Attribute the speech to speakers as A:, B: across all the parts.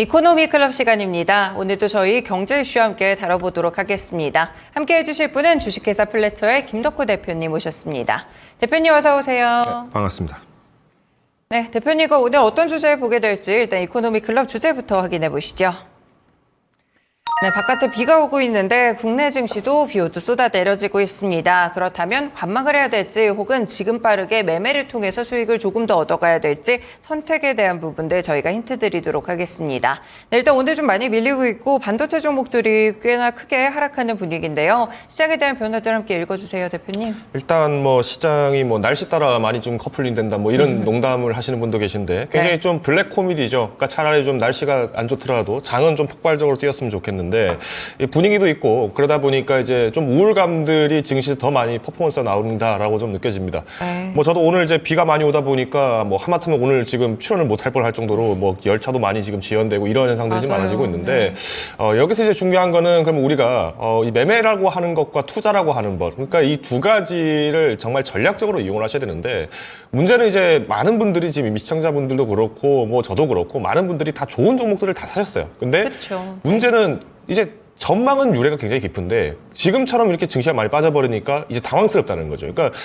A: 이코노미 클럽 시간입니다. 오늘도 저희 경제 이슈 함께 다뤄보도록 하겠습니다. 함께 해주실 분은 주식회사 플래처의 김덕호 대표님 모셨습니다. 대표님 어서 오세요.
B: 네, 반갑습니다.
A: 네, 대표님과 오늘 어떤 주제 보게 될지 일단 이코노미 클럽 주제부터 확인해 보시죠. 네, 바깥에 비가 오고 있는데 국내 증시도 비오듯 쏟아 내려지고 있습니다. 그렇다면 관망을 해야 될지 혹은 지금 빠르게 매매를 통해서 수익을 조금 더 얻어가야 될지 선택에 대한 부분들 저희가 힌트 드리도록 하겠습니다. 네, 일단 오늘 좀 많이 밀리고 있고 반도체 종목들이 꽤나 크게 하락하는 분위기인데요. 시장에 대한 변화들 함께 읽어주세요, 대표님.
B: 일단 뭐 시장이 뭐 날씨 따라 많이 좀 커플링 된다 뭐 이런 농담을 하시는 분도 계신데 굉장히
A: 네.
B: 좀 블랙 코미디죠. 그러니까 차라리 좀 날씨가 안 좋더라도 장은 좀 폭발적으로 뛰었으면 좋겠는데 이 분위기도 있고 그러다 보니까 이제 좀 우울감들이 증시에 더 많이 퍼포먼스가 나온다라고 좀 느껴집니다.
A: 네.
B: 뭐 저도 오늘 이제 비가 많이 오다 보니까 뭐 하마터면 오늘 지금 출연을 못할 뻔할 정도로 뭐 열차도 많이 지금 지연되고 이런 현상들이 좀
A: 맞아요.
B: 많아지고 있는데 여기서 이제 중요한 거는 그럼 우리가 이 매매라고 하는 것과 투자라고 하는 것 그러니까 이 두 가지를 정말 전략적으로 이용을 하셔야 되는데 문제는 이제 많은 분들이 지금 이미 시청자분들도 그렇고 뭐 저도 그렇고 많은 분들이 다 좋은 종목들을 다 사셨어요. 근데
A: 그쵸.
B: 문제는 이제 전망은 유래가 굉장히 깊은데 지금처럼 이렇게 증시가 많이 빠져버리니까 이제 당황스럽다는 거죠. 그러니까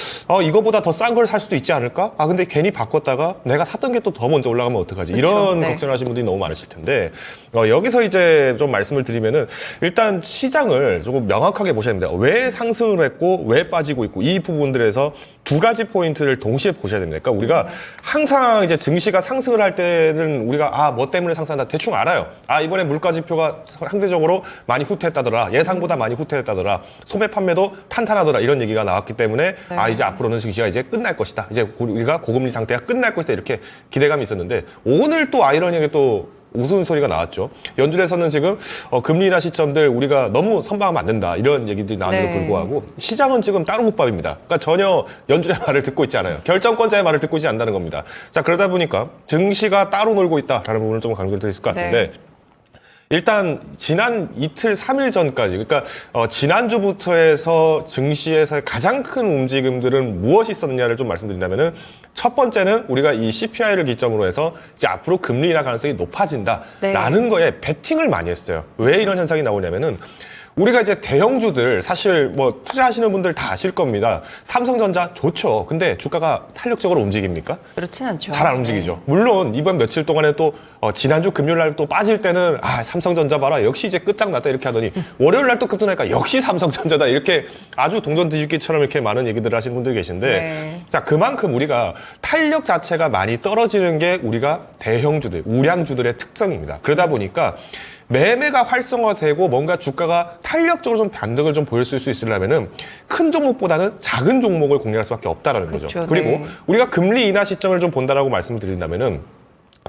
B: 이거보다 더 싼 걸 살 수도 있지 않을까? 근데 괜히 바꿨다가 내가 샀던 게 또 더 먼저 올라가면 어떡하지?
A: 그쵸,
B: 이런
A: 네.
B: 걱정을 하시는 분들이 너무 많으실 텐데 여기서 이제 좀 말씀을 드리면은 일단 시장을 조금 명확하게 보셔야 됩니다. 왜 상승을 했고 왜 빠지고 있고 이 부분들에서 두 가지 포인트를 동시에 보셔야 됩니다. 그러니까 우리가 항상 이제 증시가 상승을 할 때는 우리가 뭐 때문에 상승한다 대충 알아요. 이번에 물가 지표가 상대적으로 많이 후퇴했다더라. 예상보다 많이 후퇴했다더라. 소매 판매도 탄탄하더라. 이런 얘기가 나왔기 때문에
A: 네.
B: 이제 앞으로는 증시가 이제 끝날 것이다. 이제 우리가 고금리 상태가 끝날 것이다. 이렇게 기대감이 있었는데 오늘 또 아이러니하게 또 우스운 소리가 나왔죠. 연준에서는 지금 금리 인하 시점들 우리가 너무 선방하면 안 된다. 이런 얘기들이 나왔는데도
A: 네.
B: 불구하고 시장은 지금 따로 국밥입니다. 그러니까 전혀 연준의 말을 듣고 있지 않아요. 결정권자의 말을 듣고 있지 않는다는 겁니다. 자, 그러다 보니까 증시가 따로 놀고 있다라는 부분을 좀 강조를 드릴 수 있을 것 같은데
A: 네.
B: 일단 지난 이틀, 3일 전까지 그러니까 지난주부터 해서 증시에서 가장 큰 움직임들은 무엇이 있었느냐를 좀 말씀드린다면은 첫 번째는 우리가 이 CPI를 기점으로 해서 이제 앞으로 금리 인하 가능성이 높아진다라는
A: 네.
B: 거에 베팅을 많이 했어요. 왜 이런 현상이 나오냐면은 우리가 이제 대형주들 사실 뭐 투자하시는 분들 다 아실 겁니다. 삼성전자 좋죠. 근데 주가가 탄력적으로 움직입니까?
A: 그렇진 않죠.
B: 잘 안 움직이죠. 물론 이번 며칠 동안에 또 지난주 금요일 날 또 빠질 때는 삼성전자 봐라 역시 이제 끝장났다 이렇게 하더니 월요일 날 또 급등하니까 역시 삼성전자다 이렇게 아주 동전 뒤집기처럼 이렇게 많은 얘기들을 하시는 분들 계신데
A: 네.
B: 자 그만큼 우리가 탄력 자체가 많이 떨어지는 게 우리가 대형주들 우량주들의 특성입니다. 그러다 보니까 매매가 활성화되고 뭔가 주가가 탄력적으로 좀 반등을 좀 보였을 수 있으려면은 큰 종목보다는 작은 종목을 공략할 수밖에 없다라는 거죠.
A: 그렇죠.
B: 그리고
A: 네.
B: 우리가 금리 인하 시점을 좀 본다라고 말씀을 드린다면은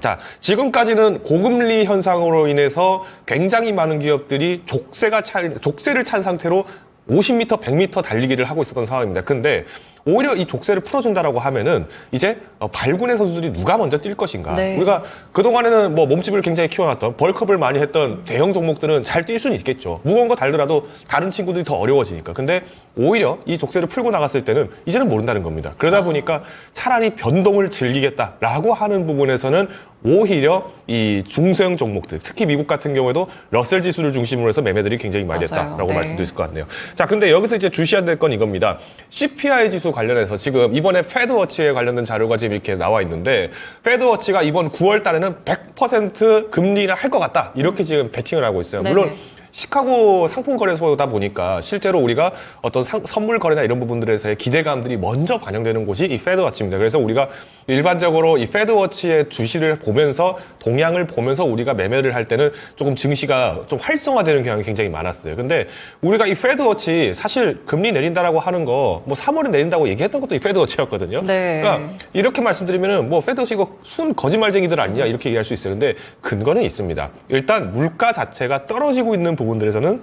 B: 자, 지금까지는 고금리 현상으로 인해서 굉장히 많은 기업들이 족쇄를 찬 상태로 50m, 100m 달리기를 하고 있었던 상황입니다. 근데 오히려 이 족쇄를 풀어준다라고 하면은 이제 발군의 선수들이 누가 먼저 뛸 것인가.
A: 네.
B: 우리가 그동안에는 뭐 몸집을 굉장히 키워놨던 벌크업을 많이 했던 대형 종목들은 잘 뛸 수는 있겠죠. 무거운 거 달더라도 다른 친구들이 더 어려워지니까. 근데 오히려 이 족쇄를 풀고 나갔을 때는 이제는 모른다는 겁니다. 그러다 보니까 차라리 변동을 즐기겠다라고 하는 부분에서는 오히려 이 중소형 종목들, 특히 미국 같은 경우에도 러셀 지수를 중심으로 해서 매매들이 굉장히 많이
A: 맞아요.
B: 됐다라고
A: 네.
B: 말씀드릴 수 있을 것 같네요. 자, 근데 여기서 이제 주시해야 될 건 이겁니다. CPI 지수 관련해서 지금 이번에 패드워치에 관련된 자료가 지금 이렇게 나와 있는데 패드워치가 이번 9월 달에는 100% 금리를 할 것 같다. 이렇게 지금 베팅을 하고 있어요. 물론
A: 네네.
B: 시카고 상품 거래소다 보니까 실제로 우리가 어떤 선물 거래나 이런 부분들에서의 기대감들이 먼저 반영되는 곳이 이 패드워치입니다. 그래서 우리가 일반적으로 이 패드워치의 주시를 보면서 동향을 보면서 우리가 매매를 할 때는 조금 증시가 좀 활성화되는 경향이 굉장히 많았어요. 근데 우리가 이 패드워치 사실 금리 내린다라고 하는 거 뭐 3월에 내린다고 얘기했던 것도 이 패드워치였거든요.
A: 네.
B: 그러니까 이렇게 말씀드리면은 뭐 패드워치 이거 순 거짓말쟁이들 아니냐 이렇게 얘기할 수 있어요. 근데 근거는 있습니다. 일단 물가 자체가 떨어지고 있는 부분들에서는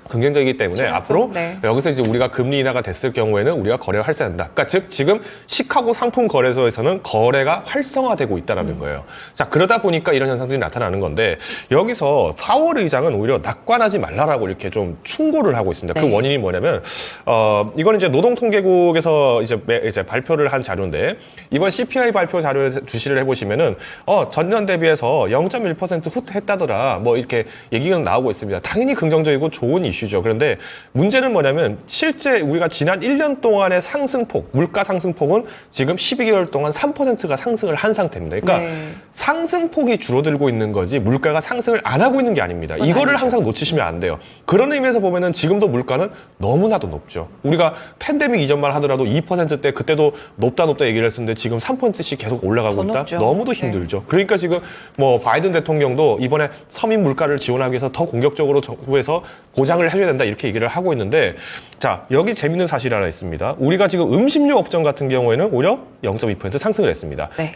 B: 긍정적이기 때문에
A: 그렇죠.
B: 앞으로
A: 네.
B: 여기서 이제 우리가 금리 인하가 됐을 경우에는 우리가 거래를 활성화한다. 그러니까 즉 지금 시카고 상품 거래소에서는 거래가 활성화되고 있다라는 거예요. 자, 그러다 보니까 이런 현상들이 나타나는 건데 여기서 파월 의장은 오히려 낙관하지 말라라고 이렇게 좀 충고를 하고 있습니다.
A: 네.
B: 그 원인이 뭐냐면 이거는 이제 노동통계국에서 이제 발표를 한 자료인데 이번 CPI 발표 자료에 주시를 해보시면은 전년 대비해서 0.1% 후퇴했다더라. 뭐 이렇게 얘기가 나오고 있습니다. 당연히 긍정적이고 좋은 이슈죠. 그런데 문제는 뭐냐면 실제 우리가 지난 1년 동안의 상승폭, 물가 상승폭은 지금 12개월 동안 3%가 상승을 한 상태입니다. 그러니까
A: 네.
B: 상승폭이 줄어들고 있는 거지 물가가 상승을 안 하고 있는 게 아닙니다. 이거를
A: 아니죠.
B: 항상 놓치시면 안 돼요. 그런 의미에서 보면은 지금도 물가는 너무나도 높죠. 우리가 팬데믹 이전만 하더라도 2%대 그때도 높다 얘기를 했었는데 지금 3%씩 계속 올라가고
A: 더
B: 있다.
A: 높죠.
B: 너무도
A: 네.
B: 힘들죠. 그러니까 지금 뭐 바이든 대통령도 이번에 서민 물가를 지원하기 위해서 더 공격적으로 정부에서 보장을 해줘야 된다 이렇게 얘기를 하고 있는데 자 여기 재밌는 사실이 하나 있습니다. 우리가 지금 음식료 업종 같은 경우에는 오히려 0.2% 상승을 했습니다.
A: 네.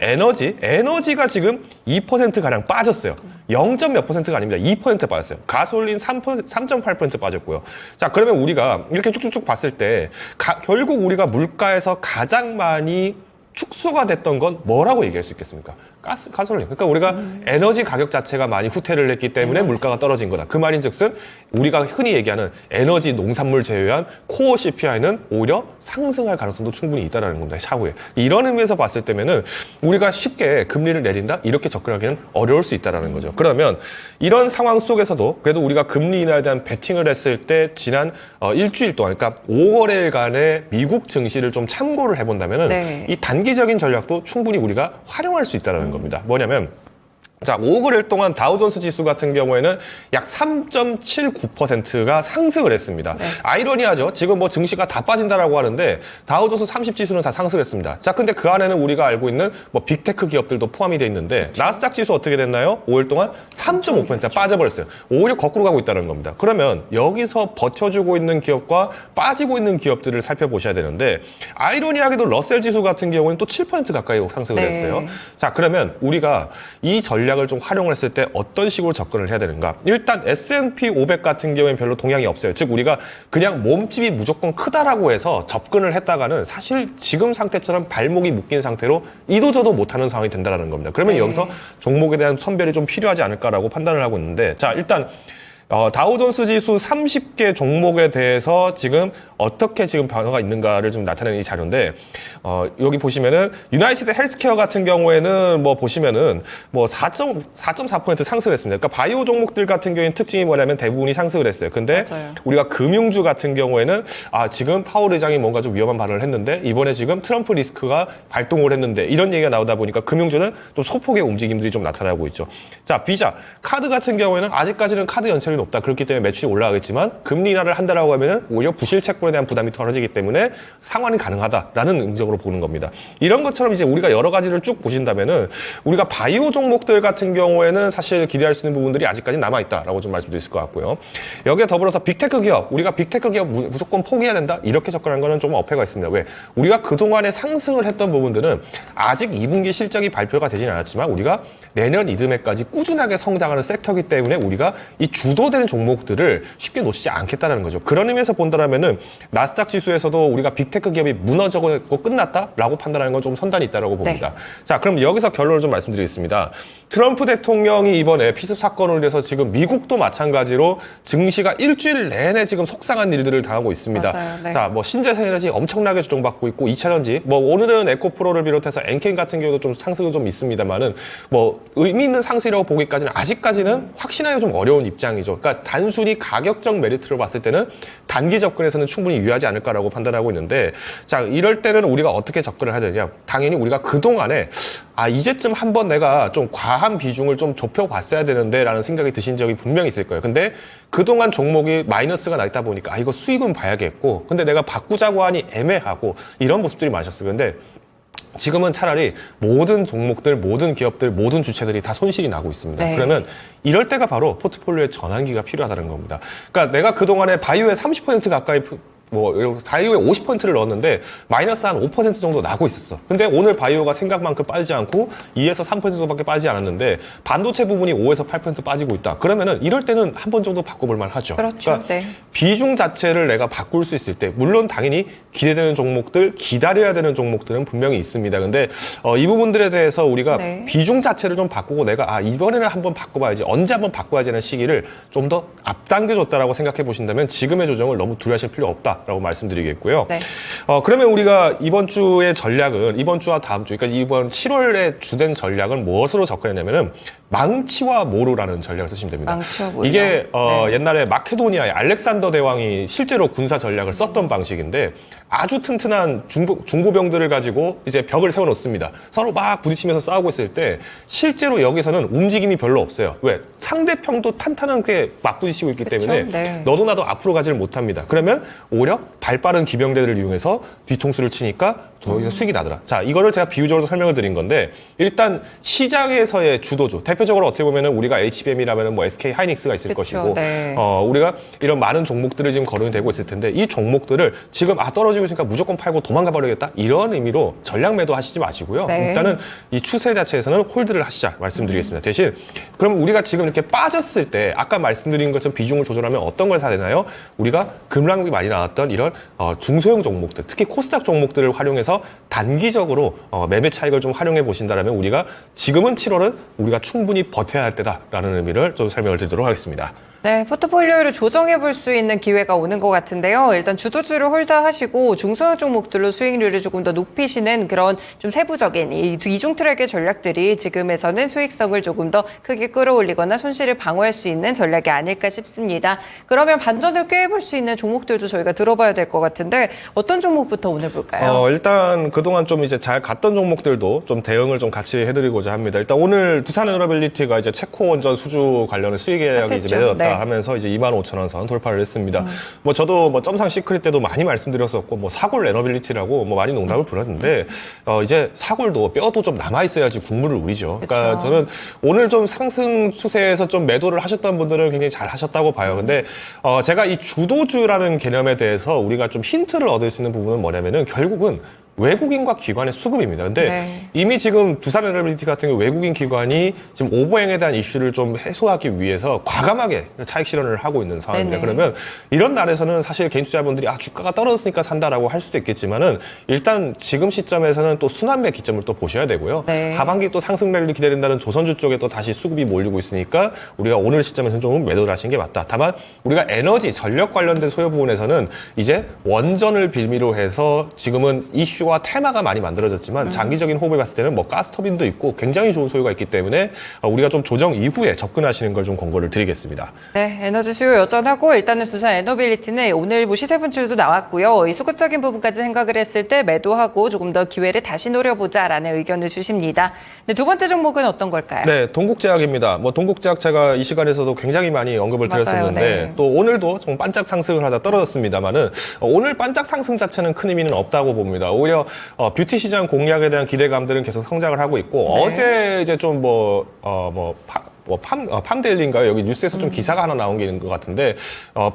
B: 에너지가 지금 2% 가량 빠졌어요. 0. 몇 %가 아닙니다. 2% 빠졌어요. 가솔린 3.8% 빠졌고요. 자 그러면 우리가 이렇게 쭉쭉쭉 봤을 때 결국 우리가 물가에서 가장 많이 축소가 됐던 건 뭐라고 얘기할 수 있겠습니까? 가솔린. 그러니까 우리가 에너지 가격 자체가 많이 후퇴를 했기 때문에 물가가 떨어진 거다. 그 말인즉슨 우리가 흔히 얘기하는 에너지 농산물 제외한 코어 CPI는 오히려 상승할 가능성도 충분히 있다는 겁니다. 차후에. 이런 의미에서 봤을 때면은 우리가 쉽게 금리를 내린다? 이렇게 접근하기는 어려울 수 있다는 거죠. 그러면 이런 상황 속에서도 그래도 우리가 금리 인하에 대한 베팅을 했을 때 지난 일주일 동안 그러니까 5거래일간의 미국 증시를 좀 참고를 해본다면은
A: 네.
B: 이 단기적인 전략도 충분히 우리가 활용할 수 있다는 겁니다. 뭐냐면 자, 5거래일 동안 다우존스 지수 같은 경우에는 약 3.79%가 상승을 했습니다.
A: 네.
B: 아이러니하죠. 지금 뭐 증시가 다 빠진다라고 하는데 다우존스 30 지수는 다 상승을 했습니다. 자, 근데 그 안에는 우리가 알고 있는 뭐 빅테크 기업들도 포함이 돼 있는데 나스닥 지수 어떻게 됐나요? 5일 동안 3.5%가 빠져버렸어요. 오히려 거꾸로 가고 있다는 겁니다. 그러면 여기서 버텨주고 있는 기업과 빠지고 있는 기업들을 살펴보셔야 되는데 아이러니하게도 러셀 지수 같은 경우는 또 7% 가까이 상승을
A: 네.
B: 했어요. 자, 그러면 우리가 이 전략을 좀 활용을 했을 때 어떤 식으로 접근을 해야 되는가? 일단 S&P 500 같은 경우에는 별로 동향이 없어요. 즉 우리가 그냥 몸집이 무조건 크다라고 해서 접근을 했다가는 사실 지금 상태처럼 발목이 묶인 상태로 이도저도 못하는 상황이 된다는 겁니다. 그러면
A: 네.
B: 여기서 종목에 대한 선별이 좀 필요하지 않을까라고 판단을 하고 있는데 자 일단 다우존스 지수 30개 종목에 대해서 지금 어떻게 지금 변화가 있는가를 좀 나타내는 이 자료인데, 여기 보시면은, 유나이티드 헬스케어 같은 경우에는 뭐 보시면은, 뭐 4.4% 상승을 했습니다. 그러니까 바이오 종목들 같은 경우에는 특징이 뭐냐면 대부분이 상승을 했어요. 근데
A: 맞아요.
B: 우리가 금융주 같은 경우에는, 지금 파월 의장이 뭔가 좀 위험한 발언을 했는데, 이번에 지금 트럼프 리스크가 발동을 했는데, 이런 얘기가 나오다 보니까 금융주는 좀 소폭의 움직임들이 좀 나타나고 있죠. 자, 비자. 카드 같은 경우에는 아직까지는 카드 연체율이 높다. 그렇기 때문에 매출이 올라가겠지만 금리 인하를 한다라고 하면은 오히려 부실 채권에 대한 부담이 덜어지기 때문에 상환이 가능하다라는 응적으로 보는 겁니다. 이런 것처럼 이제 우리가 여러 가지를 쭉 보신다면은 우리가 바이오 종목들 같은 경우에는 사실 기대할 수 있는 부분들이 아직까지 남아있다라고 좀 말씀드릴 수 있을 것 같고요. 여기에 더불어서 빅테크 기업, 우리가 빅테크 기업 무조건 포기해야 된다? 이렇게 접근한 거는 좀 어폐가 있습니다. 왜? 우리가 그동안에 상승을 했던 부분들은 아직 2분기 실적이 발표가 되지는 않았지만 우리가 내년 이듬해까지 꾸준하게 성장하는 섹터이기 때문에 우리가 이 주도되는 종목들을 쉽게 놓치지 않겠다는 거죠. 그런 의미에서 본다면은 나스닥 지수에서도 우리가 빅테크 기업이 무너져고 끝났다라고 판단하는 건 좀 선단이 있다라고 봅니다.
A: 네.
B: 자, 그럼 여기서 결론을 좀 말씀드리겠습니다. 트럼프 대통령이 이번에 피습 사건을 위해서 지금 미국도 마찬가지로 증시가 일주일 내내 지금 속상한 일들을 당하고 있습니다.
A: 맞아요. 네.
B: 자, 뭐 신재생에너지 엄청나게 조정받고 있고 2차전지, 뭐 오늘은 에코프로를 비롯해서 엔캠 같은 경우도 좀 상승은 좀 있습니다만은 뭐 의미 있는 상승이라고 보기까지는 아직까지는 확신하기가 좀 어려운 입장이죠. 그러니까 단순히 가격적 메리트로 봤을 때는 단기 접근에서는 충분히 유효하지 않을까라고 판단하고 있는데, 자, 이럴 때는 우리가 어떻게 접근을 해야 되냐? 당연히 우리가 그동안에 이제쯤 한번 내가 좀 과한 비중을 좀 좁혀봤어야 되는데 라는 생각이 드신 적이 분명히 있을 거예요. 근데 그동안 종목이 마이너스가 나 있다 보니까 이거 수익은 봐야겠고 근데 내가 바꾸자고 하니 애매하고 이런 모습들이 많으셨어요. 근데 지금은 차라리 모든 종목들, 모든 기업들, 모든 주체들이 다 손실이 나고 있습니다.
A: 네.
B: 그러면 이럴 때가 바로 포트폴리오의 전환기가 필요하다는 겁니다. 그러니까 내가 그동안에 바이오에 30% 가까이 뭐 바이오에 50%를 넣었는데 마이너스 한 5% 정도 나고 있었어. 근데 오늘 바이오가 생각만큼 빠지지 않고 2에서 3% 정도밖에 빠지지 않았는데 반도체 부분이 5에서 8% 빠지고 있다. 그러면은 이럴 때는 한 번 정도 바꿔볼 만하죠.
A: 그렇죠.
B: 그러니까
A: 네.
B: 비중 자체를 내가 바꿀 수 있을 때 물론 당연히 기대되는 종목들, 기다려야 되는 종목들은 분명히 있습니다. 근데 이 부분들에 대해서 우리가
A: 네.
B: 비중 자체를 좀 바꾸고 내가 이번에는 한번 바꿔봐야지, 언제 한번 바꿔야지 하는 시기를 좀 더 앞당겨줬다라고 생각해 보신다면 지금의 조정을 너무 두려워하실 필요 없다라고 말씀드리겠고요.
A: 네.
B: 그러면 우리가 이번 주의 전략은 이번 주와 다음 주, 그러니까 이번 7월에 주된 전략은 무엇으로 접근했냐면은 망치와 모루라는 전략을 쓰시면 됩니다.
A: 망치와 모루.
B: 이게
A: 네.
B: 옛날에 마케도니아의 알렉산더 대왕이 실제로 군사 전략을 썼던 방식인데 아주 튼튼한 중보병들을 가지고 이제 벽을 세워놓습니다. 서로 막 부딪히면서 싸우고 있을 때 실제로 여기서는 움직임이 별로 없어요. 왜? 상대편도 탄탄하게 막 부딪히고 있기
A: 그쵸?
B: 때문에
A: 네.
B: 너도 나도 앞으로 가지를 못합니다. 그러면 오히려 발빠른 기병대들을 이용해서 뒤통수를 치니까 더 이상 수익이 나더라. 자, 이거를 제가 비유적으로 설명을 드린 건데 일단 시장에서의 주도주, 대표적으로 어떻게 보면은 우리가 HBM이라면은 뭐 SK 하이닉스가 있을
A: 그쵸,
B: 것이고
A: 네.
B: 우리가 이런 많은 종목들을 지금 거론이 되고 있을 텐데 이 종목들을 지금 떨어지고 있으니까 무조건 팔고 도망가 버리겠다 이런 의미로 전략 매도 하시지 마시고요.
A: 네.
B: 일단은 이 추세 자체에서는 홀드를 하시자 말씀드리겠습니다. 대신 그럼 우리가 지금 이렇게 빠졌을 때 아까 말씀드린 것처럼 비중을 조절하면 어떤 걸 사야 되나요? 우리가 급락이 많이 나왔던 이런 중소형 종목들, 특히 코스닥 종목들을 활용해서 단기적으로 매매 차익을 좀 활용해 보신다면 우리가 지금은 7월은 우리가 충분히 버텨야 할 때다라는 의미를 좀 설명을 드리도록 하겠습니다.
A: 네, 포트폴리오를 조정해 볼 수 있는 기회가 오는 것 같은데요. 일단 주도주를 홀드하시고 중소형 종목들로 수익률을 조금 더 높이시는 그런 좀 세부적인 이 이중 트랙의 전략들이 지금에서는 수익성을 조금 더 크게 끌어올리거나 손실을 방어할 수 있는 전략이 아닐까 싶습니다. 그러면 반전을 꾀해볼 수 있는 종목들도 저희가 들어봐야 될 것 같은데 어떤 종목부터 오늘 볼까요?
B: 일단 그동안 좀 이제 잘 갔던 종목들도 좀 대응을 좀 같이 해드리고자 합니다. 일단 오늘 두산에너빌리티가 이제 체코 원전 수주 관련해 수익 계약이 이제 맺었다.
A: 네.
B: 하면서 이제 25,000원 선 돌파를 했습니다. 뭐 저도 뭐 점상 시크릿 때도 많이 말씀드렸었고 뭐 사골 에너빌리티라고 뭐 많이 농담을 부렸는데 이제 사골도 뼈도 좀 남아 있어야지 국물을 우리죠. 그러니까
A: 그쵸.
B: 저는 오늘 좀 상승 추세에서 좀 매도를 하셨던 분들은 굉장히 잘 하셨다고 봐요. 근데 제가 이 주도주라는 개념에 대해서 우리가 좀 힌트를 얻을 수 있는 부분은 뭐냐면은 결국은 외국인과 기관의 수급입니다. 근데
A: 네.
B: 이미 지금 두산에너빌리티 같은 경우 외국인 기관이 지금 오버행에 대한 이슈를 좀 해소하기 위해서 과감하게 차익 실현을 하고 있는 상황입니다.
A: 네네.
B: 그러면 이런 날에서는 사실 개인 투자자분들이 주가가 떨어졌으니까 산다라고 할 수도 있겠지만은 일단 지금 시점에서는 또 순환매 기점을 또 보셔야 되고요.
A: 네.
B: 하반기 또 상승 매를 기다린다는 조선주 쪽에 또 다시 수급이 몰리고 있으니까 우리가 오늘 시점에서는 좀 매도를 하시는 게 맞다. 다만 우리가 에너지, 전력 관련된 소요 부분에서는 이제 원전을 빌미로 해서 지금은 이슈와 테마가 많이 만들어졌지만 장기적인 호흡을 봤을 때는 뭐 가스터빈도 있고 굉장히 좋은 소요가 있기 때문에 우리가 좀 조정 이후에 접근하시는 걸 좀 권고를 드리겠습니다.
A: 네, 에너지 수요 여전하고 일단은 두산 에너빌리티는 오늘 뭐 시세 분출도 나왔고요. 이 수급적인 부분까지 생각을 했을 때 매도하고 조금 더 기회를 다시 노려보자라는 의견을 주십니다. 네, 두 번째 종목은 어떤 걸까요?
B: 네, 동국제약입니다. 뭐 동국제약 제가 이 시간에서도 굉장히 많이 언급을
A: 맞아요,
B: 드렸었는데
A: 네.
B: 또 오늘도 좀 반짝 상승을 하다 떨어졌습니다만은 오늘 반짝 상승 자체는 큰 의미는 없다고 봅니다. 오히려 뷰티 시장 공략에 대한 기대감들은 계속 성장을 하고 있고
A: 네.
B: 어제 이제 좀 팜데일리인가요? 여기 뉴스에서 좀 기사가 하나 나온 게 있는 것 같은데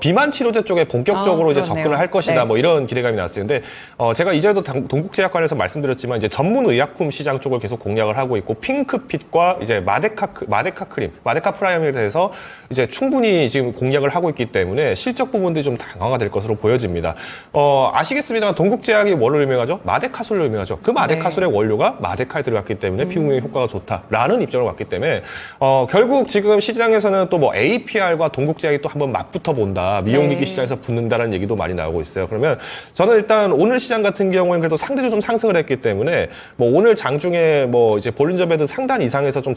B: 비만 치료제 쪽에 본격적으로 이제
A: 그렇네요.
B: 접근을 할 것이다.
A: 네.
B: 뭐 이런 기대감이 나왔어요. 근데 제가 이전에도 동국제약 관련해서 말씀드렸지만 이제 전문 의약품 시장 쪽을 계속 공략을 하고 있고 핑크핏과 이제 마데카 크림, 마데카 프라임에 대해서 이제 충분히 지금 공략을 하고 있기 때문에 실적 부분들이 좀 강화가 될 것으로 보여집니다. 아시겠습니다만 동국제약이 뭘로 유명하죠? 마데카솔로 유명하죠. 그 마데카솔의 원료가 마데카에 들어갔기 때문에 피부미용 효과가 좋다라는 입장으로 왔기 때문에 결국 지금 시장에서는 또 뭐 APR과 동국제약이 또 한번 맞붙어 본다. 미용기기
A: 네.
B: 시장에서 붙는다는 얘기도 많이 나오고 있어요. 그러면 저는 일단 오늘 시장 같은 경우에는 그래도 상대적으로 좀 상승을 했기 때문에 뭐 오늘 장중에 뭐 이제 볼린저 배드 상단 이상에서 좀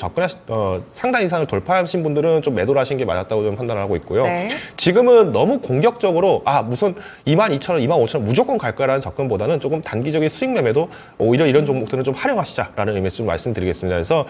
B: 상단 이상을 돌파하신 분들은 좀 매도를 하신 게 맞았다고 좀 판단하고 있고요.
A: 네.
B: 지금은 너무 공격적으로 무슨 22,000원, 25,000원 무조건 갈 거라는 접근보다는 조금 단기적인 수익 매매도 오히려 이런 종목들은 좀 활용하시자라는 의미에서 좀 말씀드리겠습니다. 그래서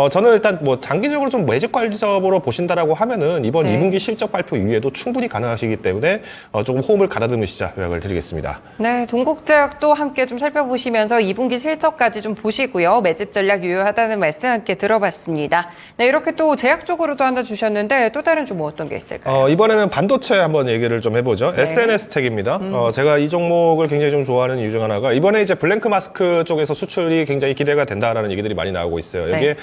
B: 저는 일단 뭐 장기적으로 좀 매집관점으로 보신다라고 하면은 이번
A: 네.
B: 2분기 실적 발표 이후에도 충분히 가능하시기 때문에 조금 호응을 가다듬으시자 요약을 드리겠습니다.
A: 네, 동국제약도 함께 좀 살펴보시면서 2분기 실적까지 좀 보시고요. 매집 전략 유효하다는 말씀 함께 들어봤습니다. 네, 이렇게 또 제약 쪽으로도 하나 주셨는데 또 다른 좀 어떤 게 있을까요?
B: 이번에는 반도체 한번 얘기를 좀 해보죠.
A: 네.
B: SNS텍입니다. 제가 이 종목을 굉장히 좀 좋아하는 이유 중 하나가 이번에 이제 블랭크 마스크 쪽에서 수출이 굉장히 기대가 된다라는 얘기들이 많이 나오고 있어요.
A: 네.
B: 이게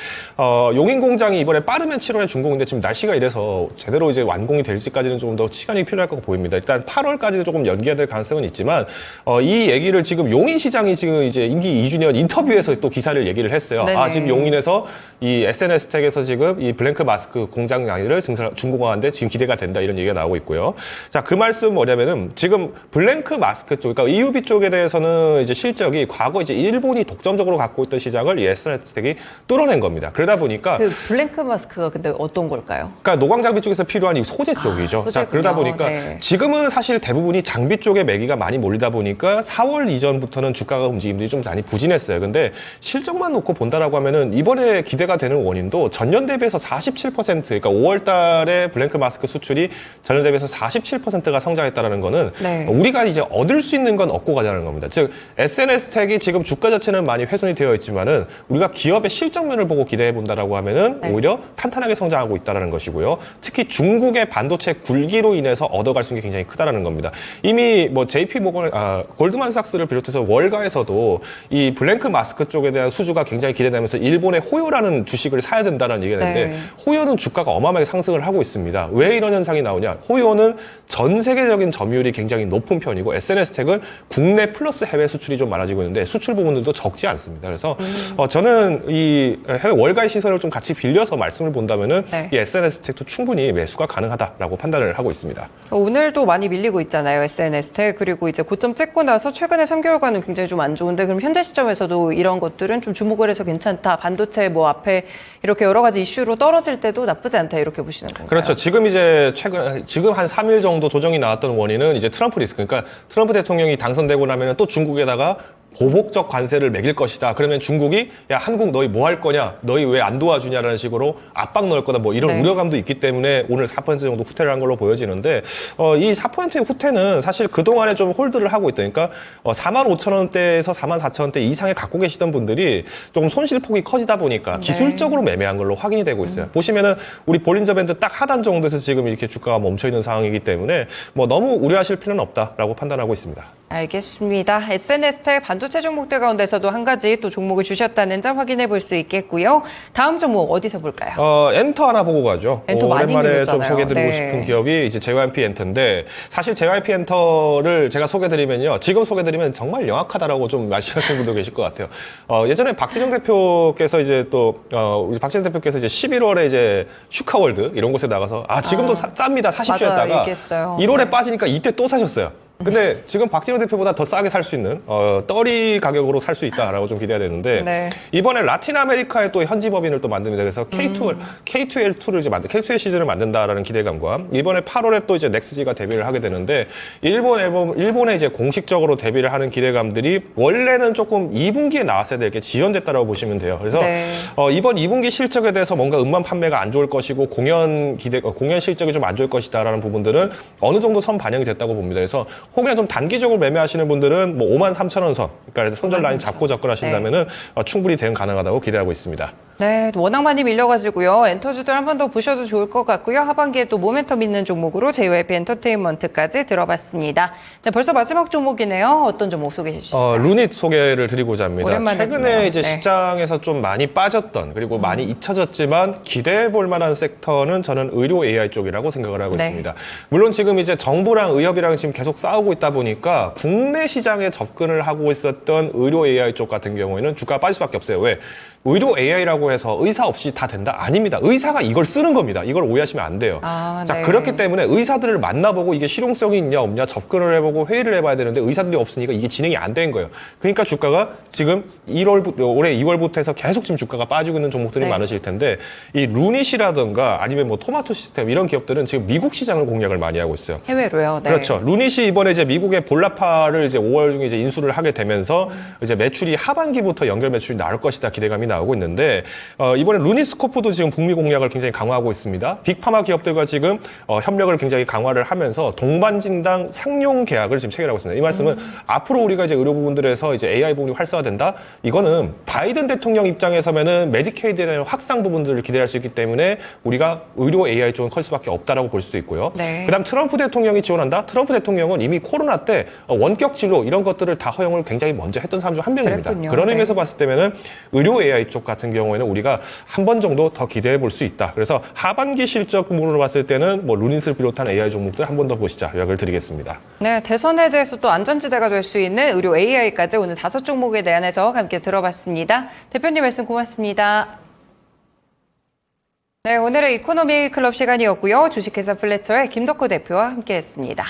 B: 용인 공장이 이번에 빠르면 7월에 준공인데 지금 날씨가 이래서 제대로 이제 완공이 될지까지는 조금 더 시간이 필요할 것 보입니다. 일단 8월까지는 조금 연기가 될 가능성은 있지만 이 얘기를 지금 용인 시장이 지금 이제 임기 2주년 인터뷰에서 또 기사를 얘기를 했어요.
A: 네네.
B: 지금 용인에서 이 SNS텍에서 지금 이 블랭크 마스크 공장 양을 준공하는데 지금 기대가 된다 이런 얘기가 나오고 있고요. 자, 그 말씀 뭐냐면은 지금 블랭크 마스크 쪽, 그러니까 EUV 쪽에 대해서는 이제 실적이 과거 이제 일본이 독점적으로 갖고 있던 시장을 이 SNS텍이 뚫어낸 겁니다. 그러다 보니까
A: 그 블랭크 마스크가 근데 어떤 걸까요?
B: 그러니까 노광 장비 쪽에서 필요한 이 소재 쪽이죠. 자,
A: 소재군요.
B: 그러다 보니까
A: 네.
B: 지금은 사실 대부분이 장비 쪽에 매기가 많이 몰리다 보니까 4월 이전부터는 주가가 움직임들이 좀 많이 부진했어요. 근데 실적만 놓고 본다라고 하면은 이번에 기대가 되는 원인도 전년 대비해서 47%, 그러니까 5월 달에 블랭크 마스크 수출이 전년 대비해서 47%가 성장했다라는 거는
A: 네.
B: 우리가 이제 얻을 수 있는 건 얻고 가자는 겁니다. 즉 SNS텍이 지금 주가 자체는 많이 훼손이 되어 있지만은 우리가 기업의 실적면을 보고 기대해 본다라고 하면은
A: 네.
B: 오히려 탄탄하게 성장하고 있다라는 것이고요. 특히 중국의 반도체 굴기로 인해서 얻어갈 수 있는 게 굉장히 크다라는 겁니다. 이미 뭐 JP 모건, 골드만삭스를 비롯해서 월가에서도 이 블랭크 마스크 쪽에 대한 수주가 굉장히 기대되면서 일본의 호요라는 주식을 사야 된다는 얘기가 있는데
A: 네.
B: 호요는 주가가 어마어마하게 상승을 하고 있습니다. 왜 이런 현상이 나오냐? 호요는 전 세계적인 점유율이 굉장히 높은 편이고 SNS텍은 국내 플러스 해외 수출이 좀 많아지고 있는데 수출 부분들도 적지 않습니다. 그래서 저는 이 해외 월가의 시선을 좀 같이 빌려서 말씀을 본다면은
A: 네.
B: 이 SNS텍도 충분히 매수가 가능하다라고 판단을 하고 있습니다.
A: 오늘도 많이 밀리고 있잖아요. SNS텍. 그리고 이제 고점 찍고 나서 최근에 3개월간은 굉장히 좀 안 좋은데 그럼 현재 시점에서도 이런 것들은 좀 주목을 해서 괜찮다. 반도체 뭐 앞에 이렇게 여러 가지 이슈로 떨어질 때도 나쁘지 않다. 이렇게 보시는 건가요?
B: 그렇죠. 지금 이제 지금 한 3일 정도 조정이 나왔던 원인은 이제 트럼프 리스크. 그러니까 트럼프 대통령이 당선되고 나면은 또 중국에다가 보복적 관세를 매길 것이다. 그러면 중국이 야 한국 너희 뭐 할 거냐? 너희 왜 안 도와주냐라는 식으로 압박 넣을 거다. 뭐 이런
A: 네.
B: 우려감도 있기 때문에 오늘 4% 정도 후퇴를 한 걸로 보여지는데 이 4%의 후퇴는 사실 그동안에 좀 홀드를 하고 있다. 그러니까 45,000원대에서 44,000원대 이상에 갖고 계시던 분들이 조금 손실폭이 커지다 보니까
A: 네.
B: 기술적으로 매매한 걸로 확인이 되고 있어요. 보시면은 우리 볼린저 밴드 딱 하단 정도에서 지금 이렇게 주가가 멈춰 있는 상황이기 때문에 뭐 너무 우려하실 필요는 없다라고 판단하고 있습니다.
A: 알겠습니다. SNS텍 반도체 종목들 가운데서도 한 가지 또 종목을 주셨다는 점 확인해 볼 수 있겠고요. 다음 종목 어디서 볼까요?
B: 엔터 하나 보고 가죠.
A: 엔터 많이
B: 오랜만에 좀
A: 밀렸잖아요.
B: 소개드리고
A: 네.
B: 싶은 기업이 이제 JYP 엔터인데 사실 JYP 엔터를 제가 소개드리면요. 지금 소개드리면 정말 영악하다라고 좀 말씀하시는 분도 계실 것 같아요. 예전에 박진영 대표께서 이제 또 우리 박진영 대표께서 이제 11월에 이제 슈카월드 이런 곳에 나가서 지금도 쌉니다. 사십시오
A: 맞아요.
B: 했다가
A: 얘기했어요.
B: 1월에
A: 네.
B: 빠지니까 이때 또 사셨어요. 근데 지금 박진영 대표보다 더 싸게 살 수 있는 떨이 가격으로 살 수 있다라고 좀 기대가 되는데
A: 네.
B: 이번에 라틴 아메리카에 또 현지 법인을 또 만듭니다. 그래서 K2L2를 이제 K2L 시즌을 만든다라는 기대감과 이번에 8월에 또 이제 넥스지가 데뷔를 하게 되는데 일본에 이제 공식적으로 데뷔를 하는 기대감들이 원래는 조금 2분기에 나왔어야 될 게 지연됐다라고 보시면 돼요. 그래서
A: 네.
B: 이번 2분기 실적에 대해서 뭔가 음반 판매가 안 좋을 것이고 공연 실적이 좀 안 좋을 것이다라는 부분들은 어느 정도 선 반영이 됐다고 봅니다. 그래서 혹은 좀 단기적으로 매매하시는 분들은 뭐 53,000원 선, 그러니까 손절 라인 잡고 접근하신다면은 충분히 대응 가능하다고 기대하고 있습니다.
A: 네, 워낙 많이 밀려가지고요. 엔터주들 한 번 더 보셔도 좋을 것 같고요. 하반기에 또 모멘텀 있는 종목으로 JYP 엔터테인먼트까지 들어봤습니다. 네, 벌써 마지막 종목이네요. 어떤 종목 소개해 주시죠?
B: 루닛 소개를 드리고자 합니다.
A: 오랜만에
B: 최근에
A: 듣네요.
B: 이제
A: 네.
B: 시장에서 좀 많이 빠졌던 그리고 많이 잊혀졌지만 기대해 볼 만한 섹터는 저는 의료 AI 쪽이라고 생각을 하고
A: 네.
B: 있습니다. 물론 지금 이제 정부랑 의협이랑 지금 계속 싸우고 있다 보니까 국내 시장에 접근을 하고 있었던 의료 AI 쪽 같은 경우에는 주가가 빠질 수밖에 없어요. 왜? 의료 AI라고 해서 의사 없이 다 된다? 아닙니다. 의사가 이걸 쓰는 겁니다. 이걸 오해하시면 안 돼요. 자,
A: 네.
B: 그렇기 때문에 의사들을 만나보고 이게 실용성이 있냐 없냐 접근을 해보고 회의를 해봐야 되는데 의사들이 없으니까 이게 진행이 안 된 거예요. 그러니까 주가가 지금 올해 2월부터 해서 계속 지금 주가가 빠지고 있는 종목들이
A: 네.
B: 많으실 텐데 이 루닛이라든가 아니면 뭐 토마토 시스템 이런 기업들은 지금 미국 시장을 공략을 많이 하고 있어요.
A: 해외로요. 네.
B: 그렇죠. 루닛이 이번에 이제 미국의 볼라파를 이제 5월 중에 이제 인수를 하게 되면서 이제 매출이 하반기부터 연결 매출이 나올 것이다 기대감이 나오고 있는데 이번에 루니스코프도 지금 북미 공략을 굉장히 강화하고 있습니다. 빅파마 기업들과 지금 협력을 굉장히 강화를 하면서 동반진당 상용 계약을 지금 체결하고 있습니다. 이 말씀은 앞으로 우리가 이제 의료 부분들에서 이제 AI 부분이 활성화된다. 이거는 바이든 대통령 입장에서면은 메디케이드에 대한 확산 부분들을 기대할 수 있기 때문에 우리가 의료 AI 쪽은 클 수밖에 없다라고 볼 수도 있고요.
A: 네.
B: 그다음 트럼프 대통령이 지원한다. 트럼프 대통령은 이미 코로나 때 원격 진료 이런 것들을 다 허용을 굉장히 먼저 했던 사람 중 한 명입니다.
A: 그랬군요.
B: 그런
A: 네.
B: 의미에서 봤을 때면은 의료 AI 쪽 같은 경우에는 우리가 한 번 정도 더 기대해 볼 수 있다. 그래서 하반기 실적 부분으로 봤을 때는 뭐 루닛을 비롯한 AI 종목들 한 번 더 보시자 요약을 드리겠습니다.
A: 네, 대선에 대해서 또 안전지대가 될 수 있는 의료 AI까지 오늘 5종목에 대한해서 함께 들어봤습니다. 대표님 말씀 고맙습니다. 네, 오늘의 이코노미 클럽 시간이었고요. 주식회사 플래처의 김덕호 대표와 함께했습니다.